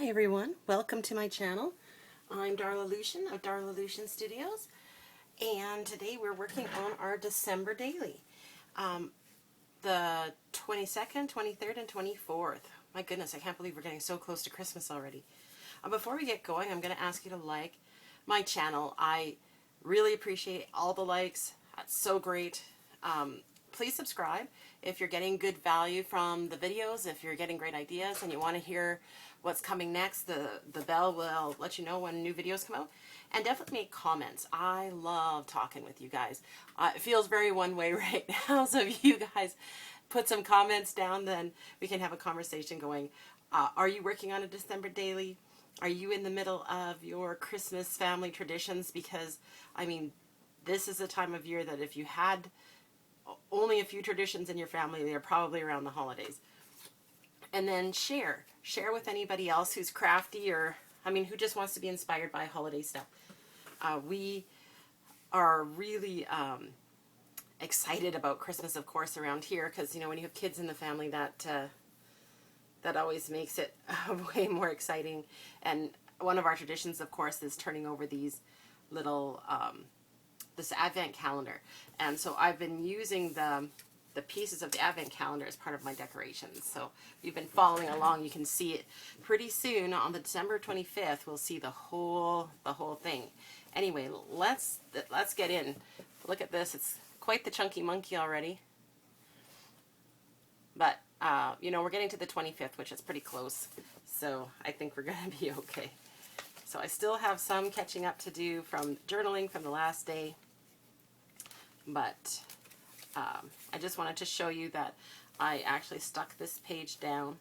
Hi everyone, welcome to my channel. I'm Darla Lucian of Darla Lucian Studios, and today we're working on our December daily. The 22nd, 23rd, and 24th. My goodness, I can't believe we're getting so close to Christmas already. Before we get going, I'm going to ask you to like my channel. I really appreciate all the likes. That's so great. Please subscribe if you're getting good value from the videos, if you're getting great ideas and you want to hear what's coming next. The bell will let you know when new videos come out. And definitely make comments. I love talking with you guys. It feels very one-way right now, so if you guys put some comments down, then we can have a conversation going. Are you working on a December daily? Are you in the middle of your Christmas family traditions? Because, I mean, this is a time of year that if you had only a few traditions in your family, they're probably around the holidays. And then share with anybody else who's crafty or, I mean, who just wants to be inspired by holiday stuff. We are really excited about Christmas, of course, around here, because, you know, when you have kids in the family, that always makes it way more exciting. And one of our traditions, of course, is turning over these little this advent calendar. And so I've been using the pieces of the advent calendar as part of my decorations. So if you've been following along, you can see it pretty soon. On the December 25th, we'll see the whole thing. Anyway, let's get in. Look at this. It's quite the chunky monkey already. But, you know, we're getting to the 25th, which is pretty close. So I think we're going to be okay. So I still have some catching up to do from journaling from the last day. But I just wanted to show you that I actually stuck this page down.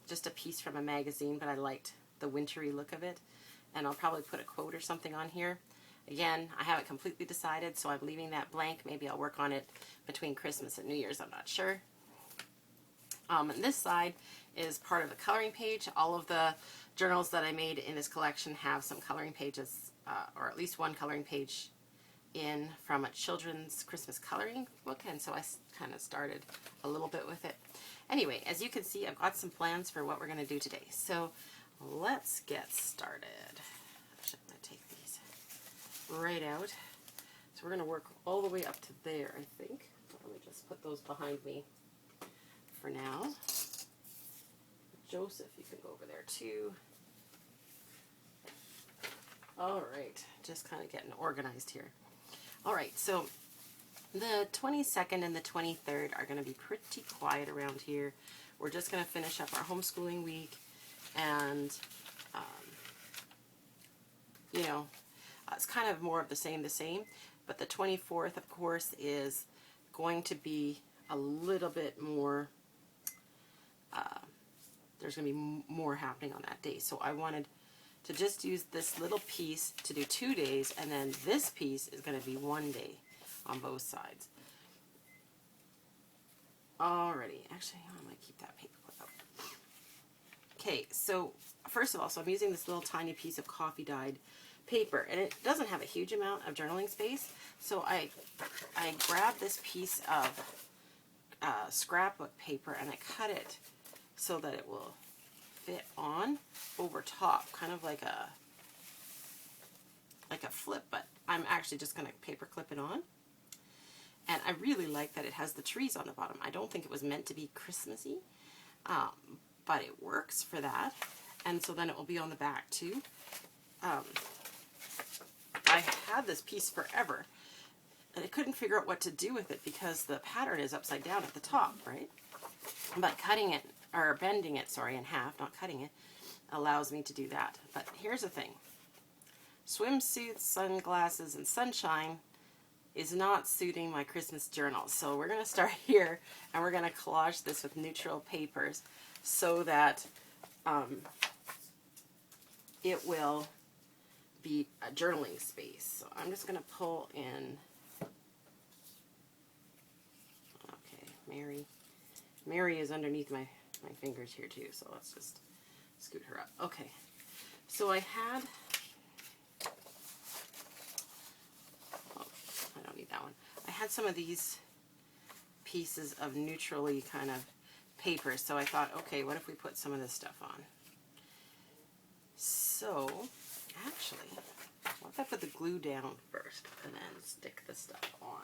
Just a piece from a magazine, but I liked the wintry look of it. And I'll probably put a quote or something on here. Again, I haven't completely decided, so I'm leaving that blank. Maybe I'll work on it between Christmas and New Year's. I'm not sure. And this side is part of the coloring page. All of the journals that I made in this collection have some coloring pages, or at least one coloring page in from a children's Christmas coloring book, and so I kind of started a little bit with it. Anyway, as you can see, I've got some plans for what we're going to do today. So let's get started. Actually, I'm going to take these right out. So we're going to work all the way up to there, I think. Let me just put those behind me for now. Joseph, you can go over there too. All right, just kind of getting organized here. All right, so the 22nd and the 23rd are going to be pretty quiet around here. We're just going to finish up our homeschooling week, and, you know, it's kind of more of the same, but the 24th, of course, is going to be a little bit more, there's going to be more happening on that day. So I wanted to just use this little piece to do 2 days, and then this piece is going to be 1 day on both sides. Alrighty, actually, I might keep that paper clip out. Okay, so first of all, so I'm using this little tiny piece of coffee dyed paper, and it doesn't have a huge amount of journaling space, so I grabbed this piece of scrapbook paper and I cut it so that it will fit on over top, kind of like a flip, but I'm actually just going to paper clip it on. And I really like that it has the trees on the bottom. I don't think it was meant to be Christmassy, but it works for that. And so then it will be on the back too. I had this piece forever, and I couldn't figure out what to do with it because the pattern is upside down at the top, right? But cutting it, or bending it, sorry, in half, not cutting it, allows me to do that. But here's the thing. Swimsuits, sunglasses, and sunshine is not suiting my Christmas journal. So we're going to start here, and we're going to collage this with neutral papers so that it will be a journaling space. So I'm just going to pull in, okay, Mary is underneath my fingers here too, so let's just scoot her up. Okay, so I had, oh, I don't need that one. I had some of these pieces of neutrally kind of paper, so I thought, okay, what if we put some of this stuff on? so, actually, what if I put the glue down first and then stick the stuff on?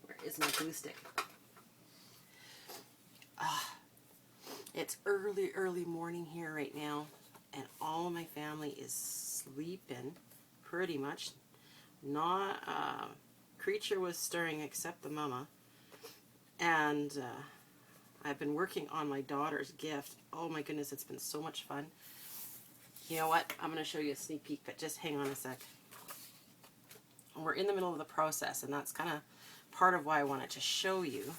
Where is my glue stick? It's early morning here right now, and all of my family is sleeping, pretty much. Not a creature was stirring except the mama. And I've been working on my daughter's gift. Oh my goodness, it's been so much fun. You know what? I'm going to show you a sneak peek, but just hang on a sec. We're in the middle of the process, and that's kind of part of why I wanted to show you,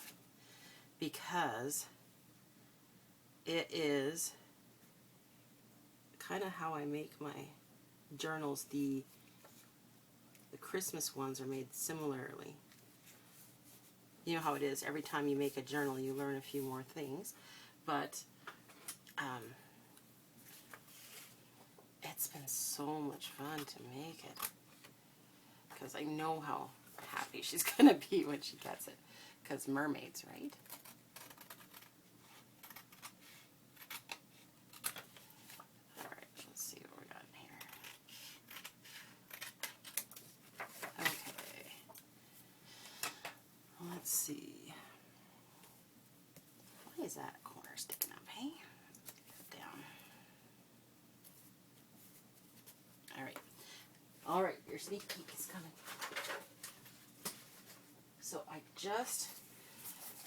because it is kind of how I make my journals. The Christmas ones are made similarly. You know how it is, every time you make a journal you learn a few more things, but it's been so much fun to make it, because I know how happy she's going to be when she gets it, because mermaids, right? Alright, let's see what we got in here. Okay, let's see. Why is that corner sticking up, hey? Get it down. Alright, your sneak peek is coming. So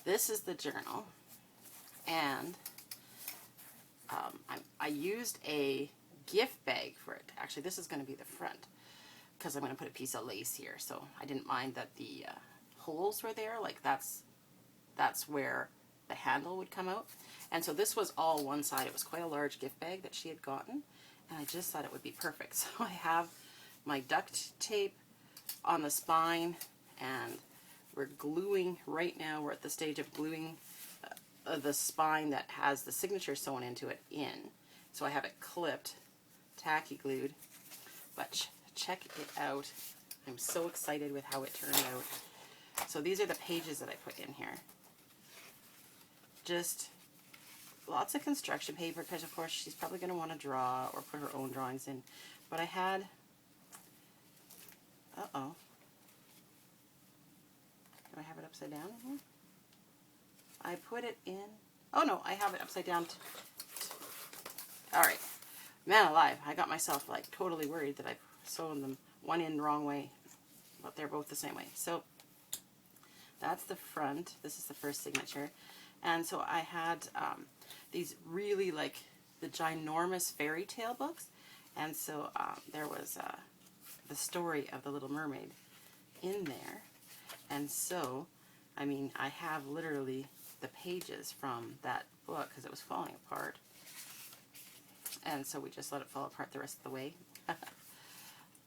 this is the journal, and I used a gift bag for it. Actually, this is going to be the front, because I'm going to put a piece of lace here, so I didn't mind that the holes were there. Like that's where the handle would come out. And so this was all one side. It was quite a large gift bag that she had gotten, and I just thought it would be perfect. So I have my duct tape on the spine, and we're gluing right now. We're at the stage of gluing the spine that has the signature sewn into it in. So I have it clipped, tacky glued, but check it out. I'm so excited with how it turned out. So these are the pages that I put in here. Just lots of construction paper, because of course she's probably going to want to draw or put her own drawings in. But I had, uh-oh, do I have it upside down in here? I put it in, oh no, I have it upside down. Alright, man alive, I got myself like totally worried that I sewn them one in the wrong way, but they're both the same way. So that's the front. This is the first signature. And so I had these really like the ginormous fairy tale books, and so there was the story of the Little Mermaid in there. And so, I mean, I have literally the pages from that book, because it was falling apart. And so we just let it fall apart the rest of the way.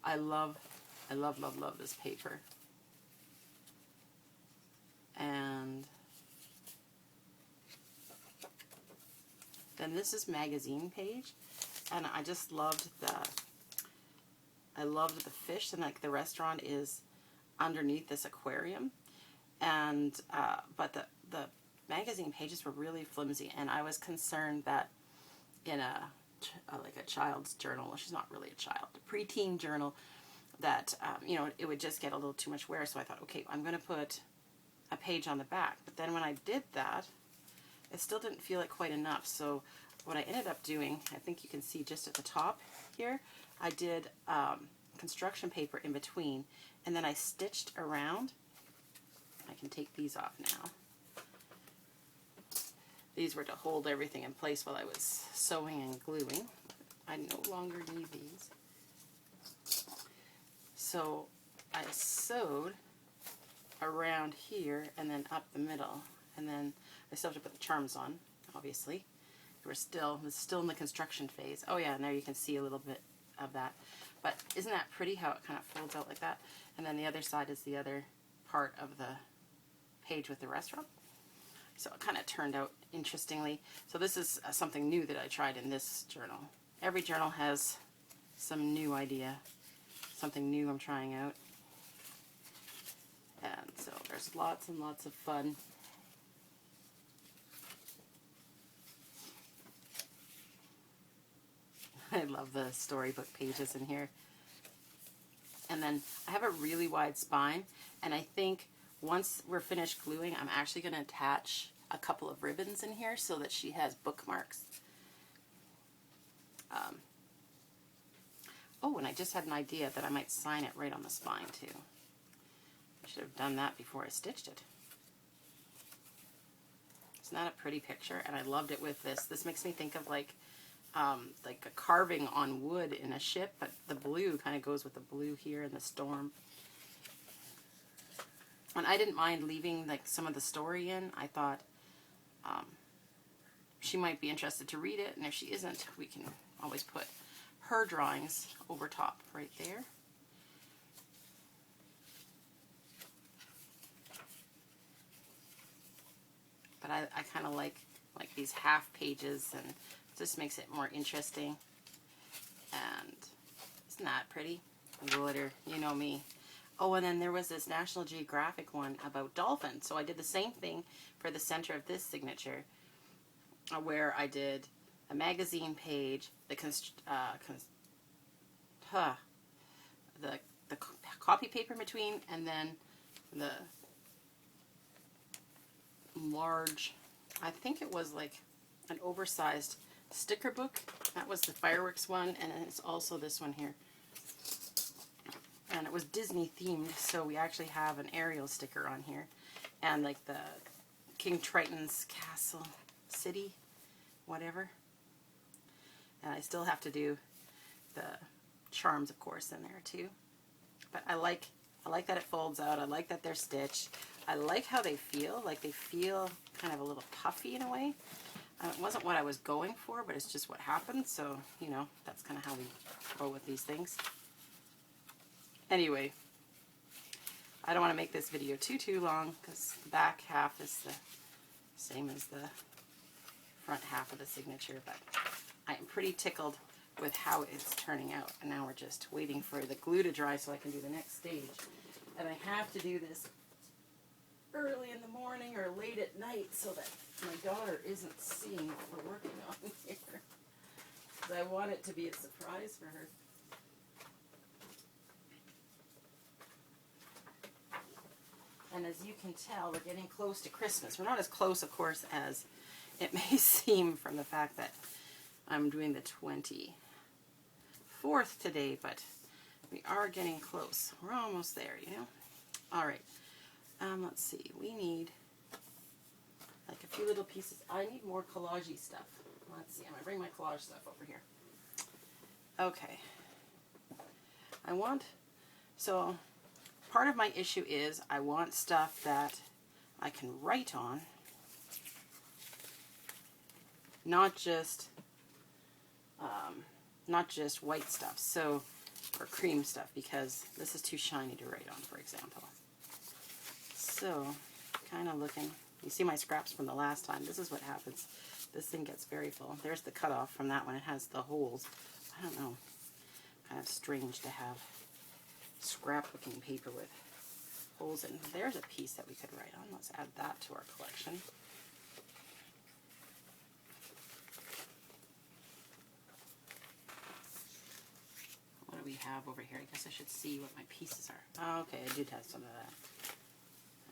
I love this paper. And then this is magazine page, and I just loved the fish, and like the restaurant is underneath this aquarium, and but the magazine pages were really flimsy, and I was concerned that in like a child's journal, well, she's not really a child, a preteen journal, that you know, it would just get a little too much wear. So I thought, okay, I'm going to put a page on the back. But then when I did that, it still didn't feel like quite enough. So what I ended up doing, I think you can see just at the top here, I did construction paper in between, and then I stitched around. I can take these off now. These were to hold everything in place while I was sewing and gluing. I no longer need these. So I sewed around here and then up the middle, and then I still have to put the charms on, obviously. It's still in the construction phase. Oh yeah, and there you can see a little bit of that. But isn't that pretty how it kind of folds out like that? And then the other side is the other part of the page with the restaurant. So it kind of turned out interestingly. So this is something new that I tried in this journal. Every journal has some new idea, something new I'm trying out. And so there's lots and lots of fun. I love the storybook pages in here. And then I have a really wide spine, and I think once we're finished gluing, I'm actually going to attach a couple of ribbons in here so that she has bookmarks. Oh, and I just had an idea that I might sign it right on the spine too. I should have done that before I stitched it. Isn't that a pretty picture? And I loved it with this. This makes me think of like a carving on wood in a ship, but the blue kind of goes with the blue here in the storm. And I didn't mind leaving like some of the story in. I thought she might be interested to read it, and if she isn't, we can always put her drawings over top right there. But I kind of like these half pages, and it just makes it more interesting. And isn't that pretty? Glitter, you know me. Oh, and then there was this National Geographic one about dolphins. So I did the same thing for the center of this signature, where I did a magazine page, the copy paper in between, and then the large, I think it was like an oversized sticker book. That was the fireworks one, and it's also this one here. And it was Disney themed, so we actually have an Ariel sticker on here. And like the King Triton's castle, city, whatever. And I still have to do the charms, of course, in there too. But I like that it folds out. I like that they're stitched. I like how they feel. Like they feel kind of a little puffy in a way. It wasn't what I was going for, but it's just what happened. So, you know, that's kind of how we go with these things. Anyway, I don't want to make this video too long because the back half is the same as the front half of the signature, but I am pretty tickled with how it's turning out. And now we're just waiting for the glue to dry so I can do the next stage. And I have to do this early in the morning or late at night so that my daughter isn't seeing what we're working on here. Because I want it to be a surprise for her. And as you can tell, we're getting close to Christmas. We're not as close, of course, as it may seem from the fact that I'm doing the 24th today, but we are getting close. We're almost there, you know? All right. Let's see. We need like a few little pieces. I need more collage-y stuff. Let's see. I'm going to bring my collage stuff over here. Okay. So part of my issue is I want stuff that I can write on, not just white stuff, so, or cream stuff, because this is too shiny to write on, for example. So, kind of looking, you see my scraps from the last time. This is what happens. This thing gets very full. There's the cutoff from that one. It has the holes. I don't know. Kind of strange to have scrap-looking paper with holes in. There's a piece that we could write on. Let's add that to our collection. What do we have over here? I guess I should see what my pieces are. Oh, okay, I did have some of that.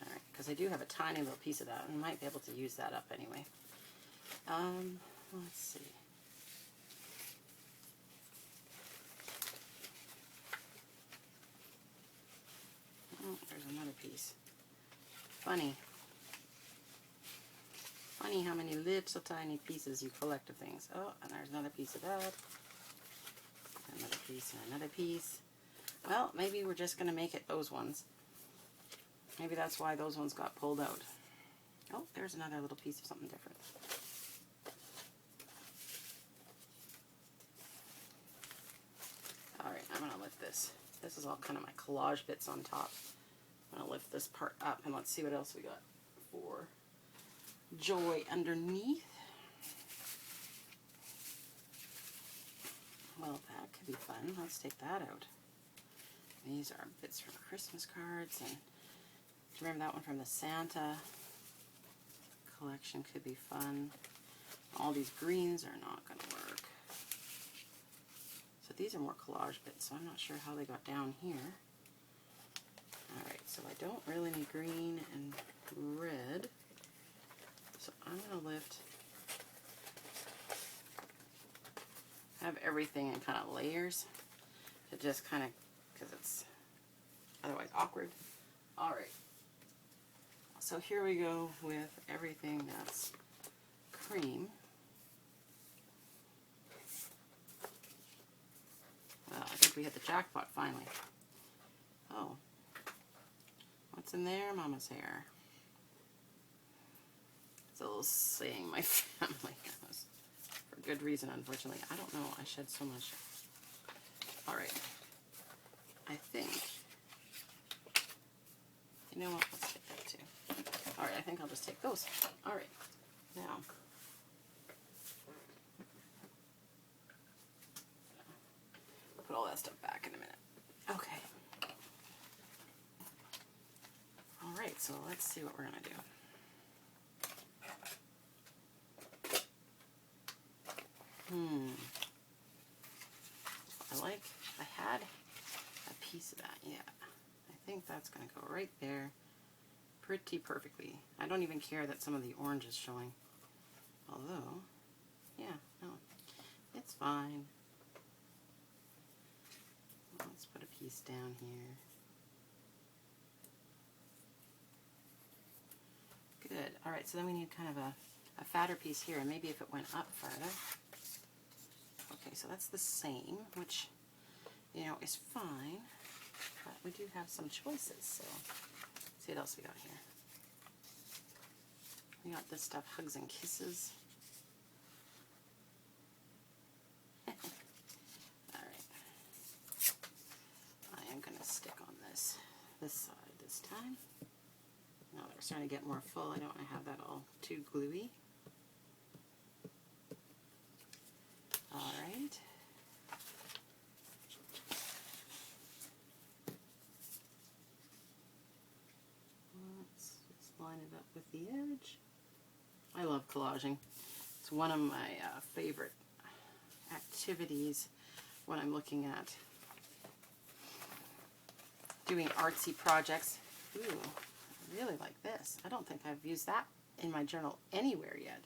Alright, because I do have a tiny little piece of that, and I might be able to use that up anyway. Let's see. Oh, there's another piece. Funny how many little tiny pieces you collect of things. Oh, and there's another piece of that. Another piece and another piece. Well, maybe we're just going to make it those ones. Maybe that's why those ones got pulled out. Oh, there's another little piece of something different. Alright, I'm going to lift this. This is all kind of my collage bits on top. I'm going to lift this part up, and let's see what else we got for joy underneath. Well, that could be fun. Let's take that out. These are bits from Christmas cards, and do you remember that one from the Santa collection? Could be fun. All these greens are not going to work. but these are more collage bits, so I'm not sure how they got down here. Alright, so I don't really need green and red. So I'm going to have everything in kind of layers to just kind of, because it's otherwise awkward. Alright, so here we go with everything that's cream. Well, I think we hit the jackpot finally. Oh, what's in there? Mama's hair. It's a little saying my family has. For good reason, unfortunately. I don't know. I shed so much. Alright. I think. You know what? Let's take that too. Alright, I think I'll just take those. Alright. Now. Put all that stuff back in a minute. Okay. Alright, so let's see what we're going to do. I had a piece of that, yeah. I think that's going to go right there pretty perfectly. I don't even care that some of the orange is showing. Although, yeah, no, it's fine. Let's put a piece down here. Good. Alright, so then we need kind of a fatter piece here, and maybe if it went up farther. Okay, so that's the same, which, you know, is fine, but we do have some choices, so let's see what else we got here. We got this stuff, Hugs and Kisses. Alright. I am going to stick on this side this time. Now that we're starting to get more full, I don't want to have that all too gluey. Alright. Let's just line it up with the edge. I love collaging. It's one of my favorite activities when I'm looking at doing artsy projects. Ooh, I really like this. I don't think I've used that in my journal anywhere yet.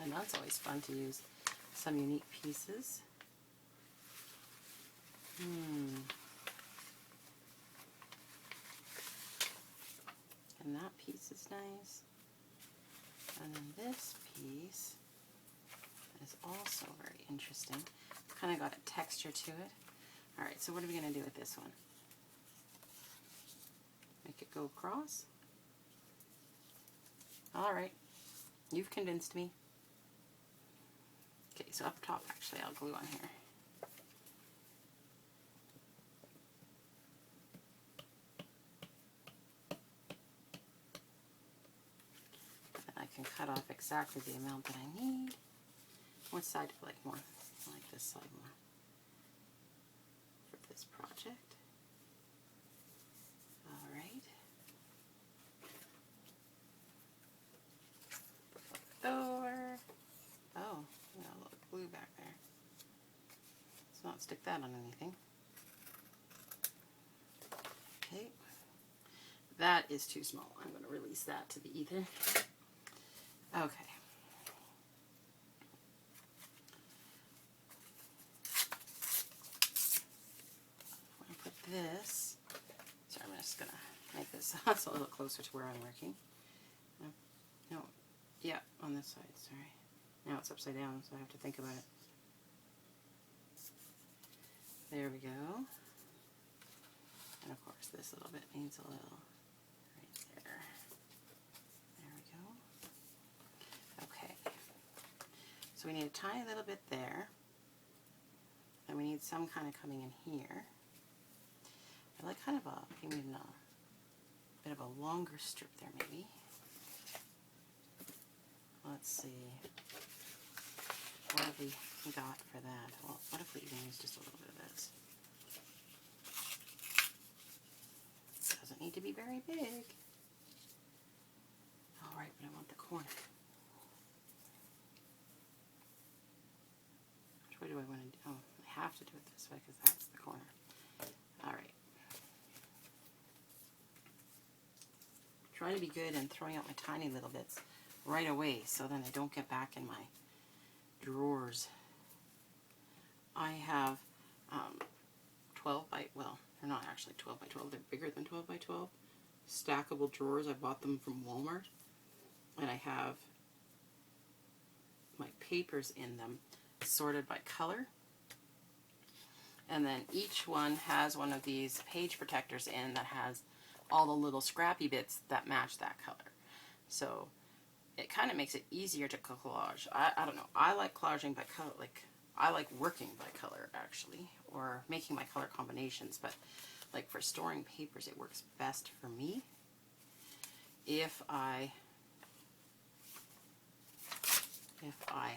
And that's always fun to use some unique pieces. And that piece is nice. And then this piece is also very interesting. It's kind of got a texture to it. Alright, so what are we going to do with this one? Make it go across? Alright, you've convinced me. Okay, so up top, actually, I'll glue on here. Then I can cut off exactly the amount that I need. What side do you like more? I like this side more for this project. Alright. Over. Oh, got a little glue back there. Let's not stick that on anything. Okay. That is too small. I'm going to release that to the ether. Okay. I'm going to put this. Sorry, I'm just going to make this a little closer to where I'm working. No. Yeah, on this side, sorry. Now it's upside down, so I have to think about it. There we go. And of course, this little bit needs a little right there. There we go. Okay. So we need a tiny little bit there. And we need some kind of coming in here. I like kind of a, maybe a bit of a longer strip there, maybe. Let's see. What have we got for that? Well, what if we even use just a little bit of this? Doesn't need to be very big. Alright, but I want the corner. Which way do I want to do? Oh, I have to do it this way because that's the corner. All right. Trying to be good and throwing out my tiny little bits right away so then they don't get back in my drawers. I have 12 by, well, they're not actually 12 by 12, they're bigger than 12 by 12. Stackable drawers. I bought them from Walmart. And I have my papers in them sorted by color. And then each one has one of these page protectors in that has all the little scrappy bits that match that color. So it kind of makes it easier to collage. I don't know. I like collaging by color. Like, I like working by color, actually, or making my color combinations. But like for storing papers, it works best for me if I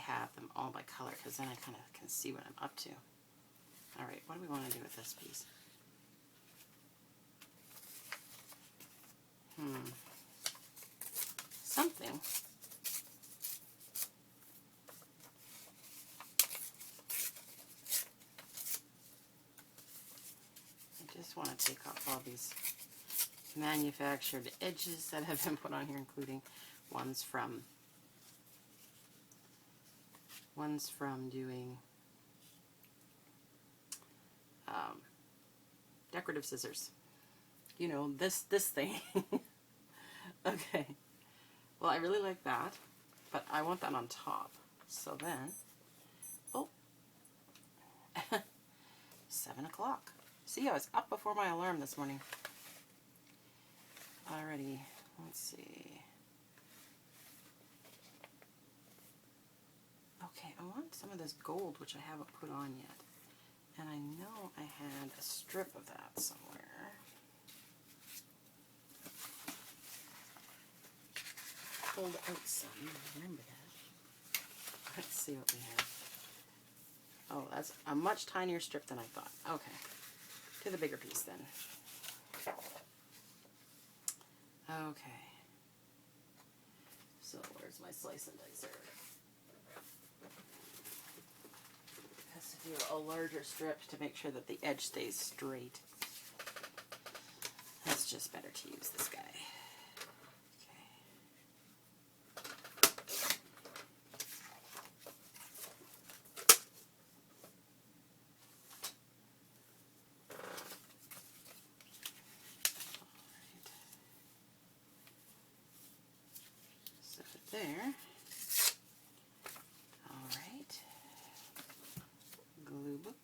have them all by color, because then I kind of can see what I'm up to. All right, what do we want to do with this piece? Something. I just want to take off all these manufactured edges that have been put on here, including ones from doing decorative scissors. You know, this thing. Okay. Well, I really like that, but I want that on top. So then, oh, 7 o'clock. See, I was up before my alarm this morning. Alrighty, let's see. Okay, I want some of this gold, which I haven't put on yet. And I know I had a strip of that somewhere. Pulled out some, remember that. Let's see what we have. Oh, that's a much tinier strip than I thought. Okay, to the bigger piece then. Okay. So where's my slice and dicer? Has to do a larger strip to make sure that the edge stays straight. That's just better to use this guy. There. All right. Glue book.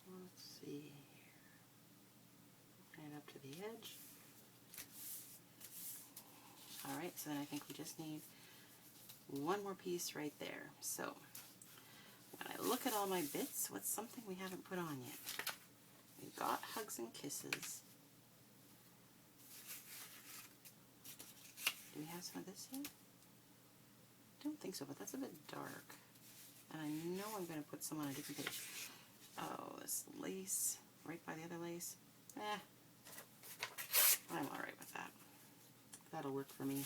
Let's see here. Right up to the edge. All right, so then I think we just need one more piece right there. So when I look at all my bits, what's something we haven't put on yet? We've got Hugs and Kisses. Do we have some of this yet? Don't think so, but that's a bit dark. And I know I'm going to put some on a different page. Oh, this lace right by the other lace. I'm alright with that. That'll work for me.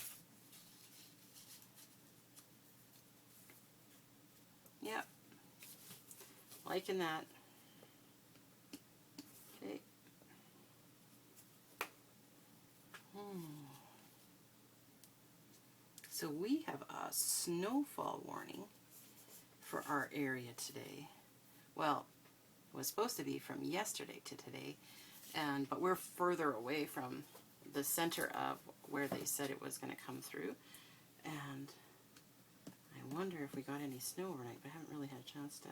Yep. Liking that. Okay. So we have a snowfall warning for our area today. Well, it was supposed to be from yesterday to today, but we're further away from the center of where they said it was going to come through, and I wonder if we got any snow overnight, but I haven't really had a chance to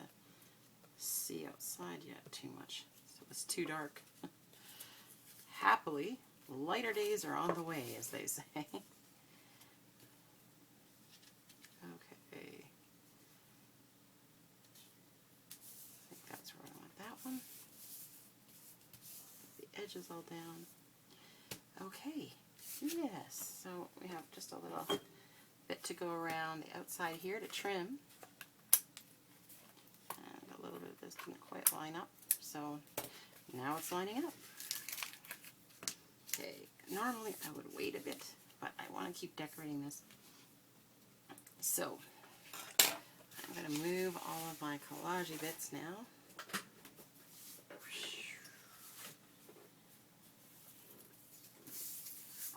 see outside yet too much, so it's too dark. Happily, lighter days are on the way, as they say. Okay. I think that's where I want that one. The edges all down. Okay, yes, so we have just a little bit to go around the outside here to trim. And a little bit of this to didn't quite line up, so now it's lining up. Okay, normally I would wait a bit, but I want to keep decorating this. So I'm going to move all of my collage bits now.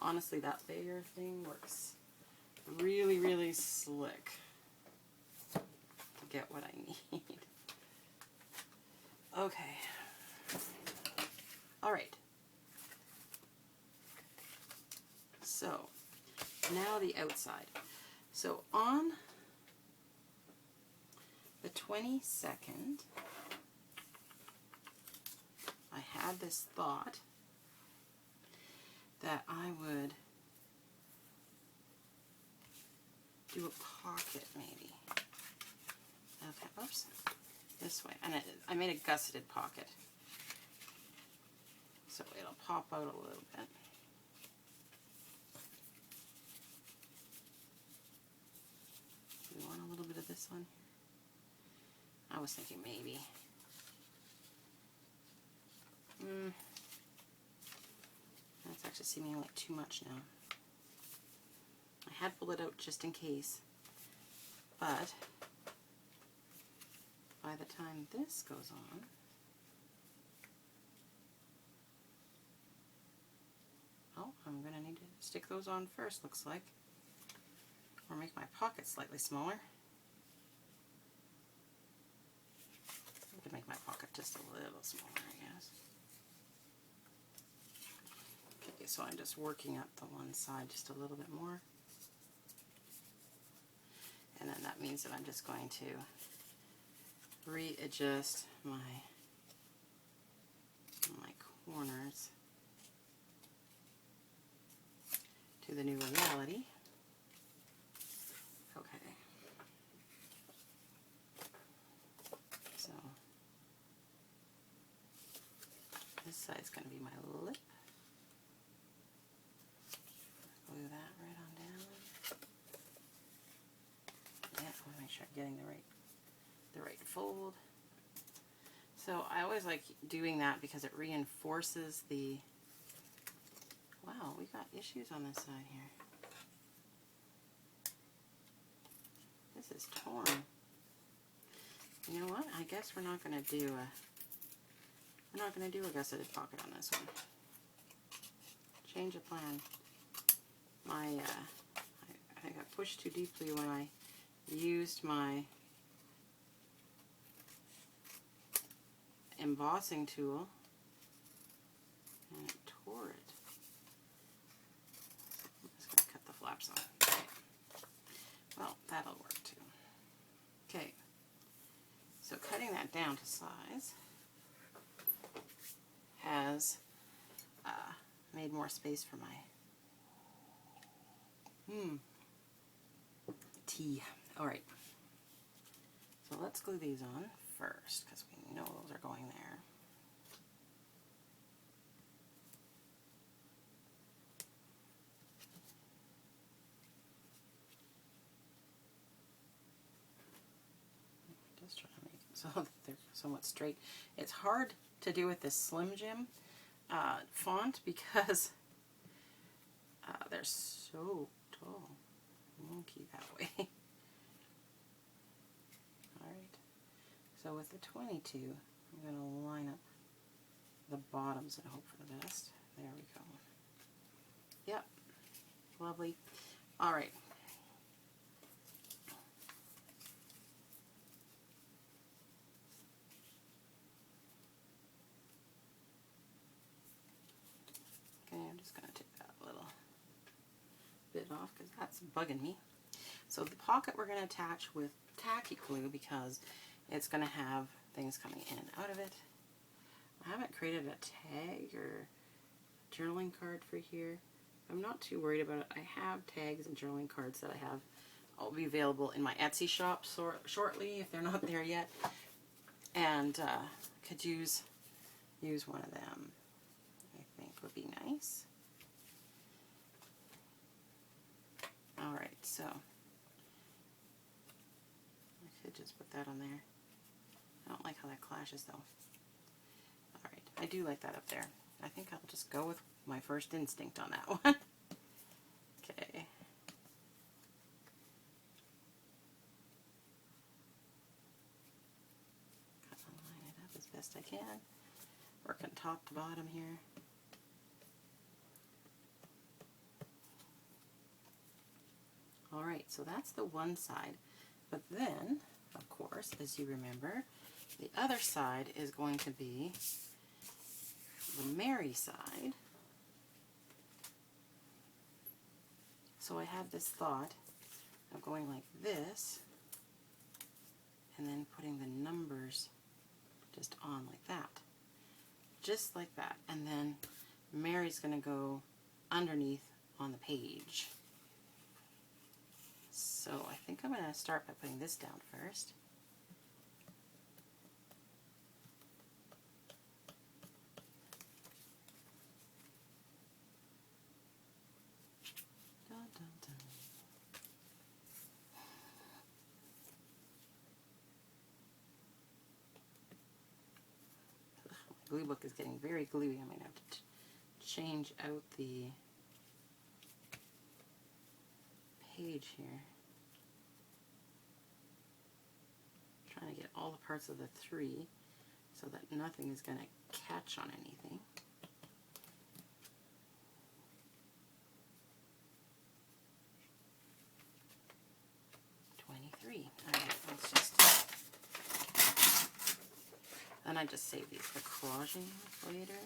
Honestly, that layer thing works really, really slick to get what I need. Okay. All right. So now the outside. So on the 22nd, I had this thought that I would do a pocket maybe. Okay, oops, this way. And I made a gusseted pocket, so it'll pop out a little bit. Do we want a little bit of this on here? I was thinking maybe. That's actually seeming like too much now. I had pulled it out just in case, but by the time this goes on, oh, I'm going to need to stick those on first, looks like, or make my pocket slightly smaller. I could make my pocket just a little smaller, I guess. Okay, so I'm just working up the one side just a little bit more. And then that means that I'm just going to readjust my corners to the new reality. Okay. So this side's going to be my lip. Glue that right on down. Yeah, I want to make sure I'm getting the right fold. So I always like doing that because it reinforces the, wow, we got issues on this side here. This is torn. You know what? I guess we're not going to do a gusseted pocket on this one. Change of plan. I think I pushed too deeply when I used my embossing tool and it tore it. I'm just going to cut the flaps off. Okay. Well, that'll work too. Okay, so cutting that down to size has made more space for my tea. Alright, so let's glue these on first because we know those are going there. Just trying to make them so that they're somewhat straight. It's hard to do with this Slim Jim font because they're so tall. Wonky that way. Alright, so with the 22, I'm going to line up the bottoms and hope for the best. There we go. Yep, lovely. Alright. Okay, I'm just going to take that little bit off because that's bugging me. So the pocket we're going to attach with tacky glue because it's going to have things coming in and out of it. I haven't created a tag or journaling card for here. I'm not too worried about it. I have tags and journaling cards that I'll be available in my Etsy shop shortly if they're not there yet, and could use one of them. I think would be nice. Alright, so I could just put that on there. I don't like how that clashes though. Alright, I do like that up there. I think I'll just go with my first instinct on that one. Okay. Line it up as best I can. Working top to bottom here. Alright, so that's the one side. But then, of course, as you remember, the other side is going to be the Mary side. So I have this thought of going like this and then putting the numbers just on like that. Just like that. And then Mary's going to go underneath on the page. So I think I'm going to start by putting this down first. Dun, dun, dun. Ugh, my glue book is getting very gluey. I'm going to have to change out the page here. Trying to get all the parts of the 3 so that nothing is going to catch on anything. Alright, let's just... Then I just save these for collaging later.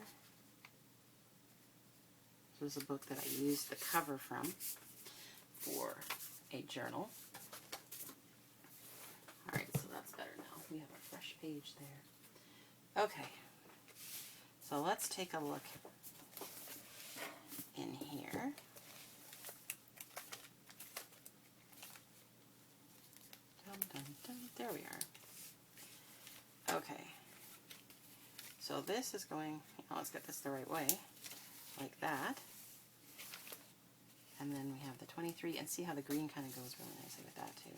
This is a book that I used the cover from for a journal. Alright, so that's better now. We have a fresh page there. Okay, so let's take a look in here. Dun, dun, dun. There we are. Okay, so this is going, let's get this the right way, like that. And then we have the 23, and see how the green kind of goes really nicely with that too.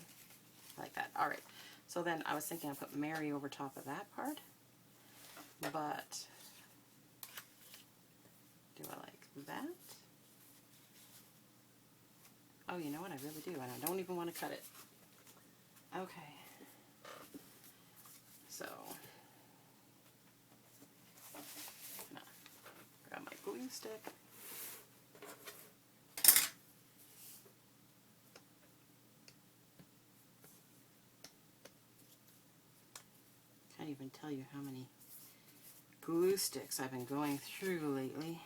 Like that. Alright, so then I was thinking I'd put Mary over top of that part, but do I like that? Oh, you know what? I really do, and I don't even want to cut it. Okay. So, I'm gonna grab my glue stick. Can't even tell you how many glue sticks I've been going through lately,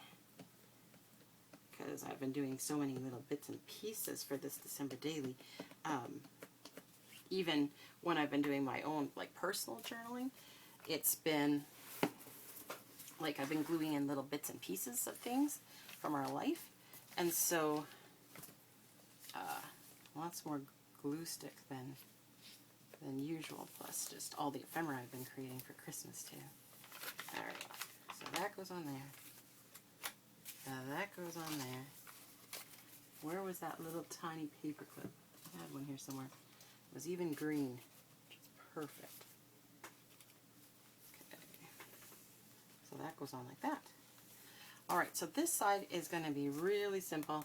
because I've been doing so many little bits and pieces for this December daily. Even when I've been doing my own like personal journaling, it's been like I've been gluing in little bits and pieces of things from our life, and so lots more glue stick than usual, plus just all the ephemera I've been creating for Christmas too. Alright, so that goes on there. That goes on there. Where was that little tiny paper clip? I had one here somewhere. It was even green, which is perfect. Okay. So that goes on like that. Alright, so this side is going to be really simple.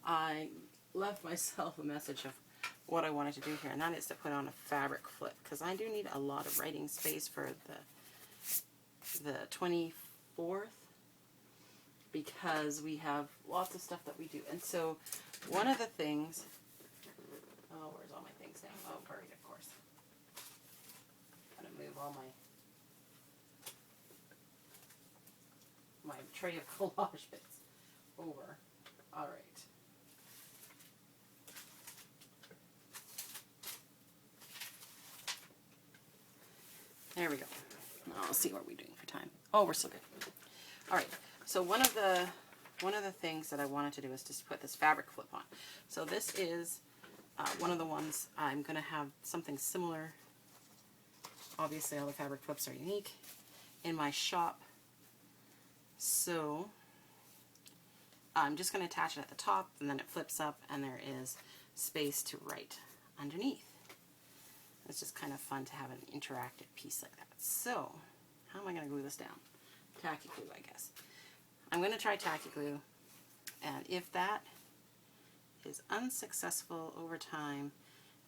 I left myself a message of what I wanted to do here, and that is to put on a fabric flip, because I do need a lot of writing space for the 24th, because we have lots of stuff that we do. And so one of the things, oh, where's all my things now? Oh, right, of course. Gotta move all my tray of collage bits over. All right. There we go. Now I'll see what we're doing for time. Oh, we're so good. All right. So one of the things that I wanted to do is just put this fabric flip on. So this is one of the ones I'm going to have something similar. Obviously, all the fabric flips are unique in my shop. So I'm just going to attach it at the top, and then it flips up, and there is space to write underneath. It's just kind of fun to have an interactive piece like that. So, how am I going to glue this down? Tacky glue, I guess. I'm going to try tacky glue, and if that is unsuccessful over time,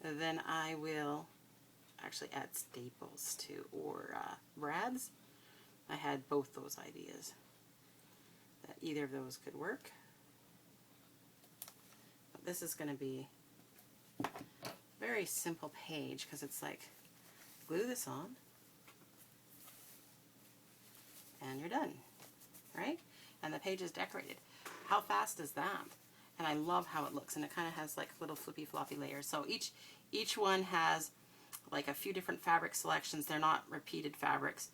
then I will actually add staples to, or brads. I had both those ideas, that either of those could work. But this is going to be a very simple page, because it's like, glue this on, and you're done, right? And the page is decorated. How fast is that? And I love how it looks, and it kind of has like little flippy floppy layers. So each one has like a few different fabric selections. They're not repeated fabrics,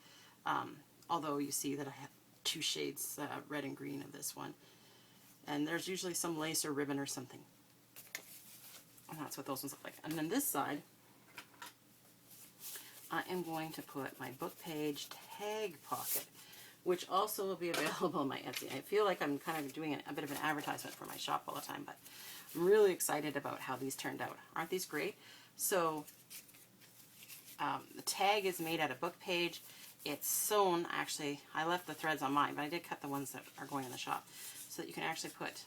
although you see that I have 2 shades, red and green of this one. And there's usually some lace or ribbon or something. And that's what those ones look like. And then this side, I am going to put my book page tag pocket, which also will be available on my Etsy. I feel like I'm kind of doing a bit of an advertisement for my shop all the time, but I'm really excited about how these turned out. Aren't these great? So the tag is made out of book page. It's sewn, actually, I left the threads on mine, but I did cut the ones that are going in the shop so that you can actually put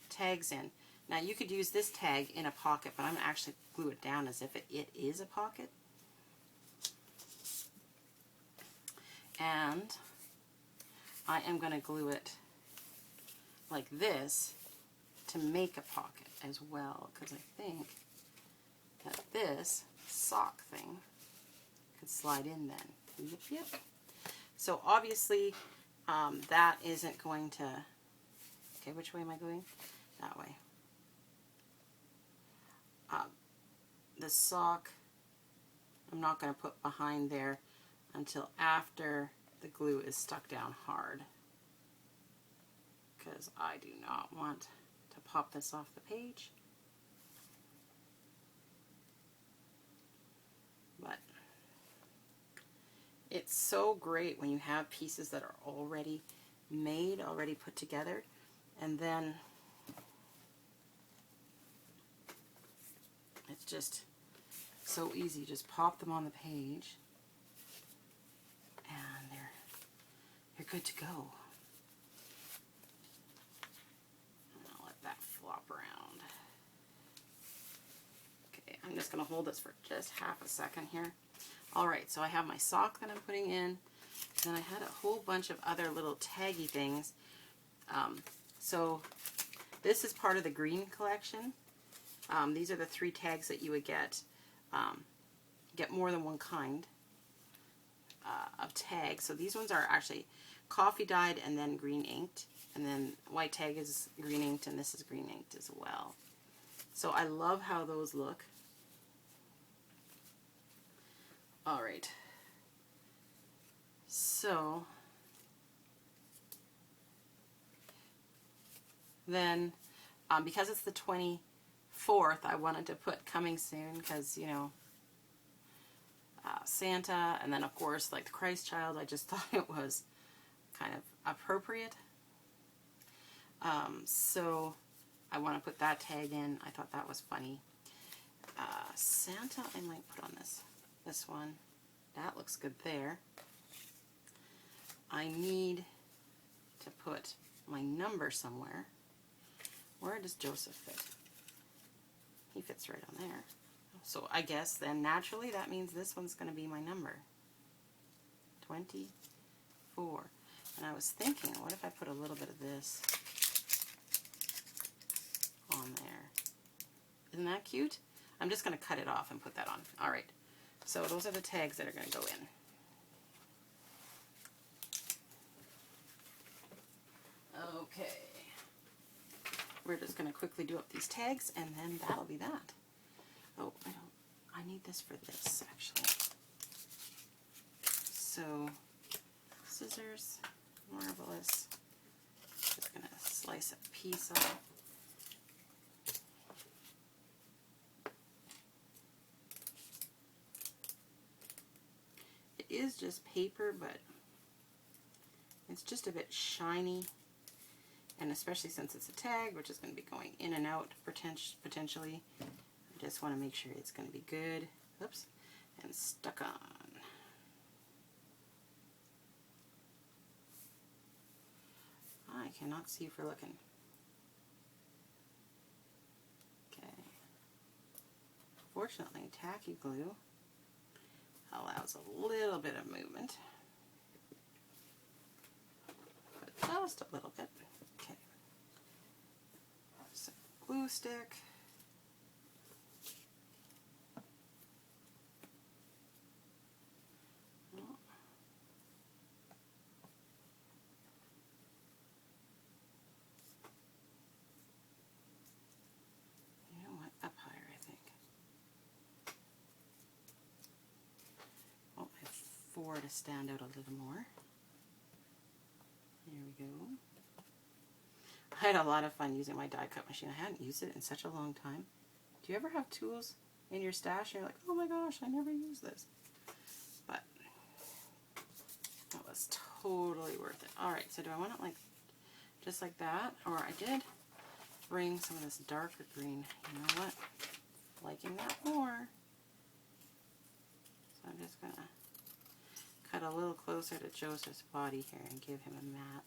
tags in. Now you could use this tag in a pocket, but I'm going to actually glue it down as if it is a pocket. And I am going to glue it like this to make a pocket as well, because I think that this sock thing could slide in then. Yep, yep. So obviously that isn't going to, okay, which way am I going? That way. The sock I'm not going to put behind there until after the glue is stuck down hard, because I do not want to pop this off the page. But it's so great when you have pieces that are already made, already put together, and then it's just so easy. Just pop them on the page and you're good to go. And I'll let that flop around. Okay, I'm just going to hold this for just half a second here. Alright, so I have my sock that I'm putting in. Then I had a whole bunch of other little taggy things. So this is part of the green collection. These are the 3 tags that you would get. Get more than one kind of tag. So these ones are actually coffee dyed and then green inked. And then white tag is green inked, and this is green inked as well. So I love how those look. Alright. So then because it's the 24th, I wanted to put coming soon, because, you know, Santa, and then of course like the Christ child, I just thought it was kind of appropriate. So I want to put that tag in. I thought that was funny. Santa I might put on this one. That looks good there. I need to put my number somewhere. Where does Joseph fit? He fits right on there. So I guess then naturally that means this one's going to be my number. 24. And I was thinking, what if I put a little bit of this on there? Isn't that cute? I'm just going to cut it off and put that on. Alright, so those are the tags that are going to go in. Okay. We're just going to quickly do up these tags, and then that'll be that. Oh, I need this for this, actually. So, scissors, marvelous. Just going to slice a piece off. It is just paper, but it's just a bit shiny. And especially since it's a tag, which is going to be going in and out potentially, I just want to make sure it's going to be good. oops, and stuck on. I cannot see for looking. Okay. Fortunately, tacky glue allows a little bit of movement, but just a little bit. Okay. So glue stick. Up higher, I think. Oh, I have 4 to stand out a little more. There we go. I had a lot of fun using my die cut machine. I hadn't used it in such a long time. Do you ever have tools in your stash and you're like, oh my gosh, I never used this? But that was totally worth it. Alright, so do I want it like just like that? Or I did bring some of this darker green. You know what? Liking that more. So I'm just going to cut a little closer to Joseph's body here and give him a mat.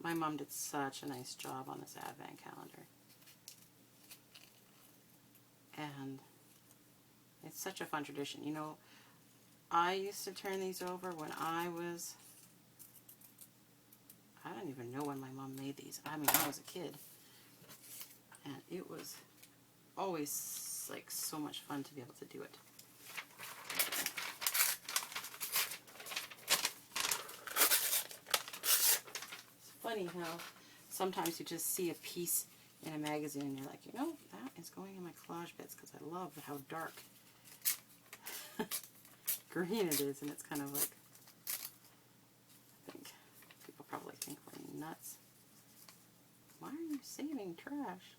My mom did such a nice job on this advent calendar. And it's such a fun tradition. You know, I used to turn these over when I don't even know when my mom made these. I mean, I was a kid. And it was always like so much fun to be able to do it. It's funny how sometimes you just see a piece in a magazine and you're like, you know, that is going in my collage bits because I love how dark green it is, and it's kind of like, I think people probably think we're nuts. Why are you saving trash?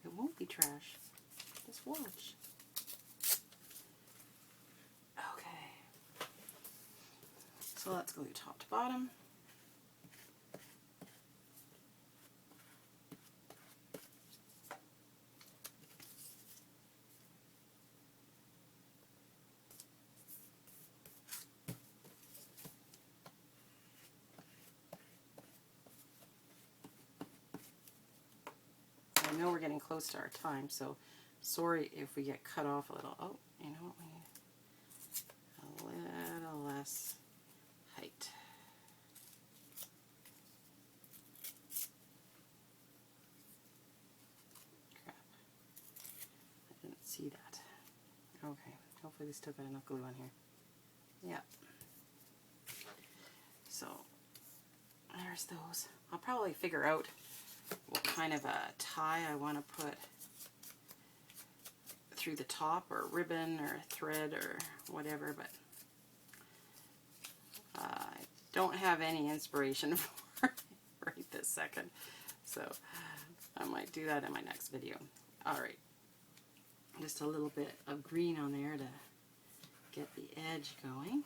It won't be trash. Just watch. Okay. So let's glue top to bottom. I know we're getting close to our time, so sorry if we get cut off a little. Oh, you know what? We need a little less height. Crap. I didn't see that. Okay. Hopefully we still got enough glue on here. Yep. So, there's those. I'll probably figure out what kind of a tie I want to put through the top, or ribbon or thread or whatever, but I don't have any inspiration for it right this second, so I might do that in my next video. Alright, just a little bit of green on there to get the edge going.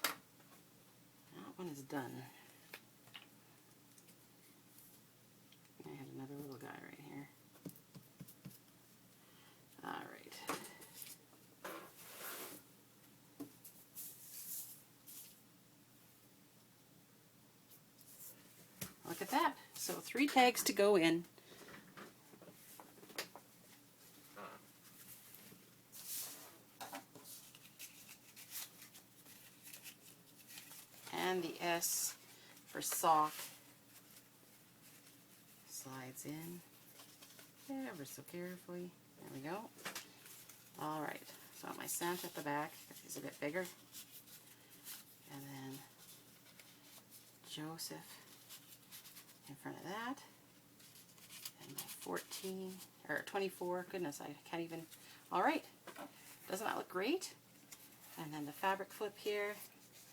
That one is done. I had another little guy right here. Alright. Look at that. So 3 tags to go in. And the S for sock slides in ever so carefully. There we go. Alright, so my Santa at the back, because he's a bit bigger. And then Joseph in front of that. And my 14, or 24, goodness, I can't even. Alright, doesn't that look great? And then the fabric flip here,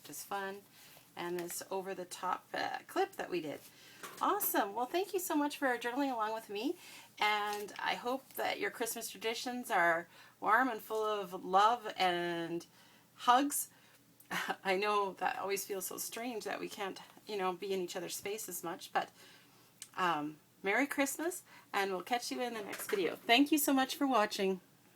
which is fun. And this over the top clip that we did. Awesome. Well, thank you so much for journaling along with me, and I hope that your Christmas traditions are warm and full of love and hugs. I know that always feels so strange that we can't you know, be in each other's space as much. But Merry Christmas, and we'll catch you in the next video. Thank you so much for watching.